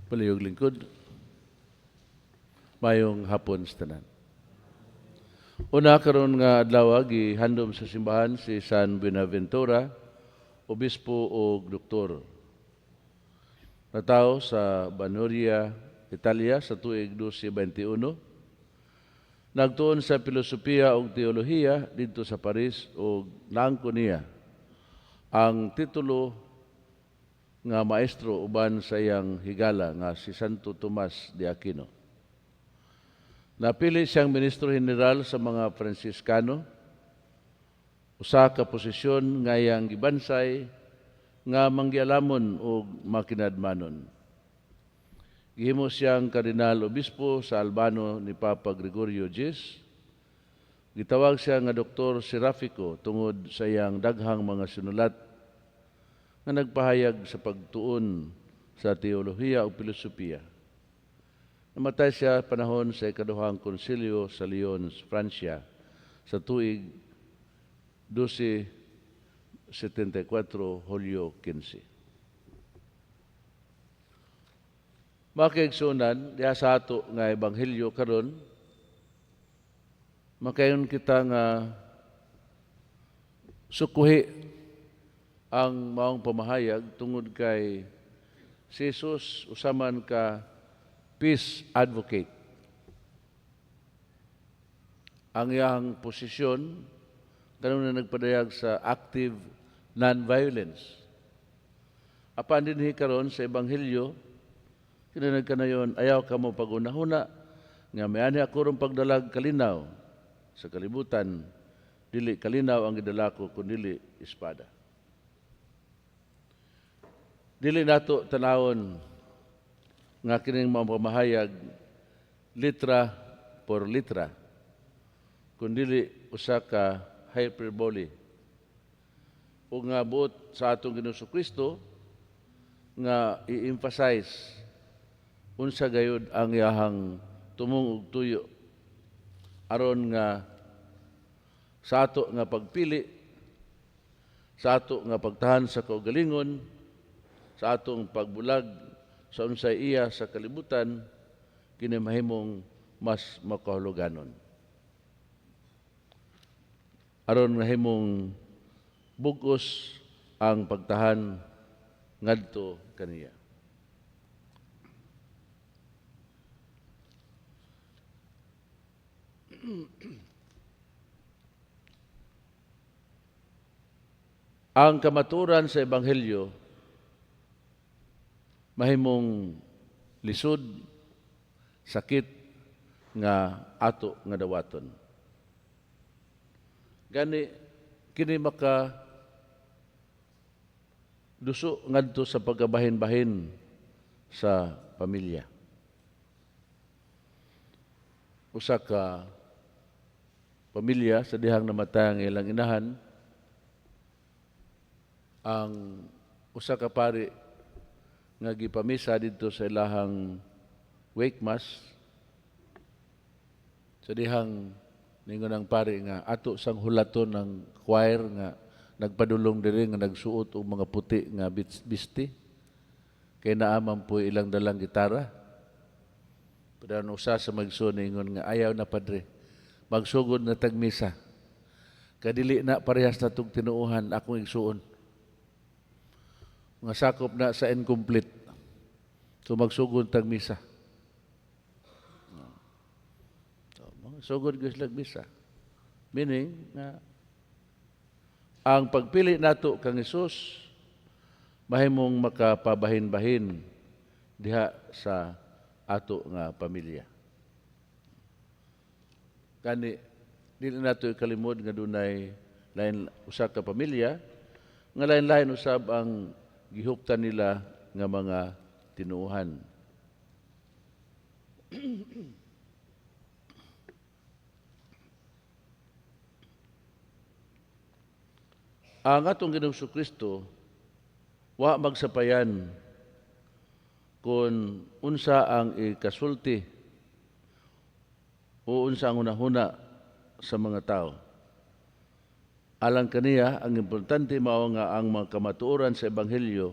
Palihog lingkod, mayong hapon sa tanan. Una karon nga adlaw gihandom sa simbahan si San Buenaventura, obispo o doktor. Natawo sa Banuria, Italia sa tuig 1221. Nagtuon sa filosofiya ug teolohiya didto sa Paris ug naangkon niya ang titulo nga maestro uban sa iyang higala nga si Santo Tomas de Aquino. Napili siyang ministro general sa mga Fransiskano, usa ka posisyon nga iyang gibansay nga manggialamon o makinadmanon. Gihimo siyang kardinal obispo sa Albano ni Papa Gregorio X. Gitawag siya nga Dr. Serafico tungod sa iyang daghang mga sinulat nga nagpahayag sa pagtuon sa teolohiya o filosofiya. Namatay siya panahon sa ikaduhang konsilyo sa Lyon, Francia, sa tuig 1274, Hulyo 15. Makiigsunan, diha sa ato nga ebanghelyo karon, makayon kita nga sukuhi ang maong pamahayag tungod kay si Jesus usaman ka peace advocate. Ang iyang posisyon karon na nagpadayag sa active non-violence. Apan dinhi karon sa ebanghelyo kinunag kanayon, ayaw ka mo pagunahuna, nga may ani ako ron pagdalag kalinaw sa kalibutan, dili kalinaw ang gidala ko, kundi espada. Dili nato tanawon nga kining mga pamahayag litra por litra, kundi usa ka hyperbole. O nga buot sa atong Ginoong Kristo nga i-emphasize unsa gayud ang iyahang tumong ug tuyo aron nga sa ato nga pagpili, sa ato nga pagtahan sa kaugalingon, sa atong pagbulag sa unsay iya sa kalibutan, kini mahimong mas makahuluganon. Aron nga himong bugos ang pagtahan ngadto kaniya. Ang kamaturan sa ebanghelyo mahimong lisod, sakit nga ato nga dawaton. Gani kini maka duso ngadto sa pagkabahin-bahin sa pamilya. Usa ka pamilya sa dihang namatay ang ilang inahan, ang usa ka pari nga gipamisa didto sa ilahang wake mass, sa dihang ningon ang pari nga ato sang hulaton ng choir nga nagpadulong diri nga nagsuot og mga puti nga bisti kay naaman po ilang dalang gitara. Pero usa sa magsuon ningon nga ayaw na padre magsugod na tagmisa. Kadili na parehas na itong tinuuhan akong igsuon. Mga sakop na sa incomplete. So magsugod tagmisa. So, magsugod ko sila misa. Meaning na ang pagpili nato kang Hesus mahimong makapabahin-bahin diha sa ato nga pamilya. Kani dili nato ikalimod nga dunay lain usa ka pamilya nga lain-lain usab ang gihuptan nila nga mga tinuuhan. Ang atong Ginoong Kristo wa magsapayan kung unsa ang ikasulti o unsa ang hunahuna sa mga tao. Alang kaniya, ang importante mao nga ang mga kamatuoran sa Ebanghelyo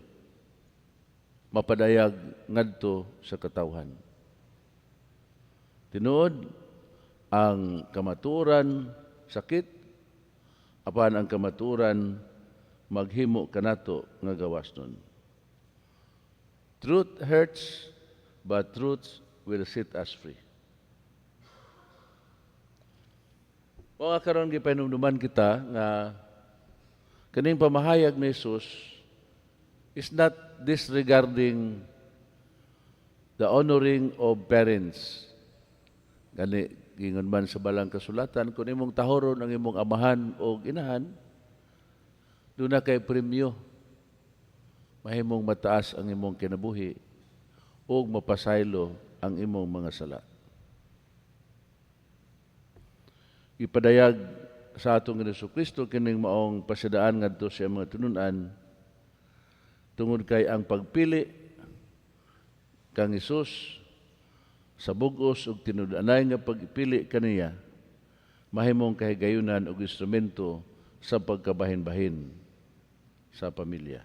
mapadayag ngadto sa katawhan. Tinuod ang kamaturan sakit, apan ang kamaturan maghimo kanato nga gawasnon. Truth hurts, but truth will set us free. Mga karon gipahinumduman kita nga kaning pamahayag ni Jesus is not disregarding the honoring of parents. Gani gingon man sa balang kasulatan, kung imong tahoron ang imong amahan o inahan, doon na kay premyo. Mahimong mataas ang imong kinabuhi o mapasaylo ang imong mga sala. Ipadayag sa atong Jesucristo kining maong pasidaan ngadto sa mga tununan tungod kay ang pagpili kang Hesus sa bugos ug tinud-anay nga pagpili kaniya mahimong kahigayunan og instrumento sa pagkabahin-bahin sa pamilya.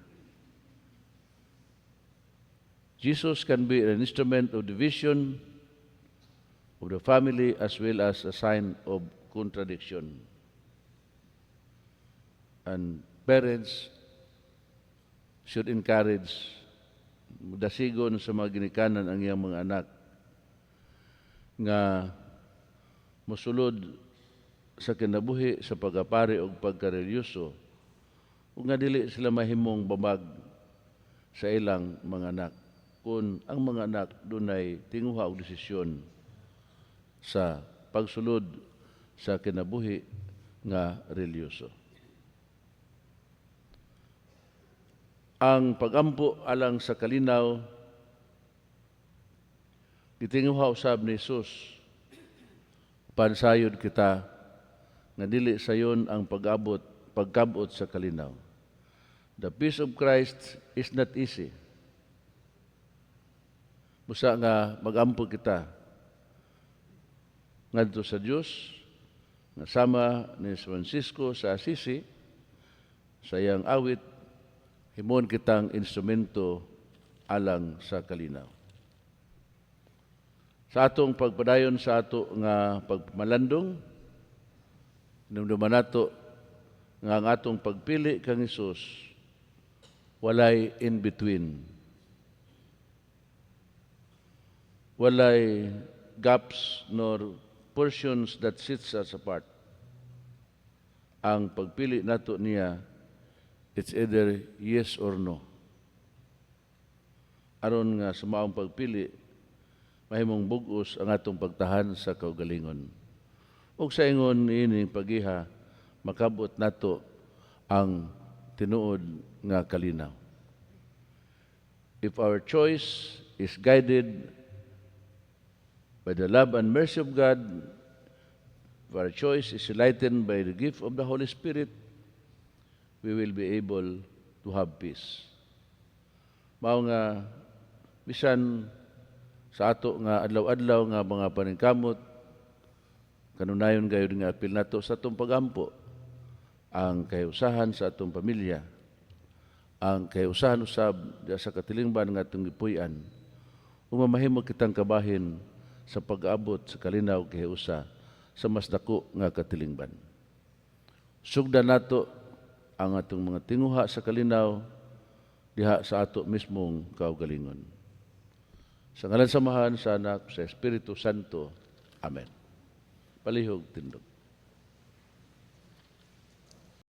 Jesus can be an instrument of division of the family as well as a sign of contradiction. And parents should encourage, dasigon sa mga ginikanan ang iyang mga anak nga mosulod sa kinabuhi sa pagapari o pagkarelyoso ug nga dili sila mahimong bamag sa ilang mga anak kung ang mga anak dunay tinguha og desisyon sa pagsulod sa kinabuhi nga relyoso. Ang pagampo alang sa kalinaw gitinguha usab ni Jesus pansayod kita nga dili sayon ang pagkabot sa kalinaw. The peace of Christ is not easy. Busa nga magampo kita ngadto sa Dios nga sama ni Francisco sa Assisi sa iyang awit, himon kitang instrumento alang sa kalinaw. Sa atong pagpadayon sa ato nga pagmalandong, hinumduman nato nga ang atong pagpili kang Hesus walay in between. Walay gaps nor portions that sets us apart. Ang pagpili nato niya, it's either yes or no. Aron nga sa maong pagpili, mahimong bugos ang atong pagtahan sa kaugalingon. Ug sa ingon ining pagiha, makabot nato ang tinuod nga kalinaw. If our choice is guided by the love and mercy of God, if our choice is enlightened by the gift of the Holy Spirit, we will be able to have peace. Mao nga bisan sa ato nga adlaw-adlaw nga mga paningkamot, kanunayon gayud nga apil nato sa atong pagampo, ang kahiusahan sa atong pamilya, ang kahiusahan usab sa katilingban nga atong gipuy-an, ug mamahimo kitang kabahin sa pag-abot sa kalinaw kahiusa sa mas dako nga katilingban. Sugdan nato ang atong mga tinguha sa kalinaw diha sa ato mismong kaugalingon. Sa ngalan samahan sa Anak sa Espiritu Santo. Amen. Palihog tindog.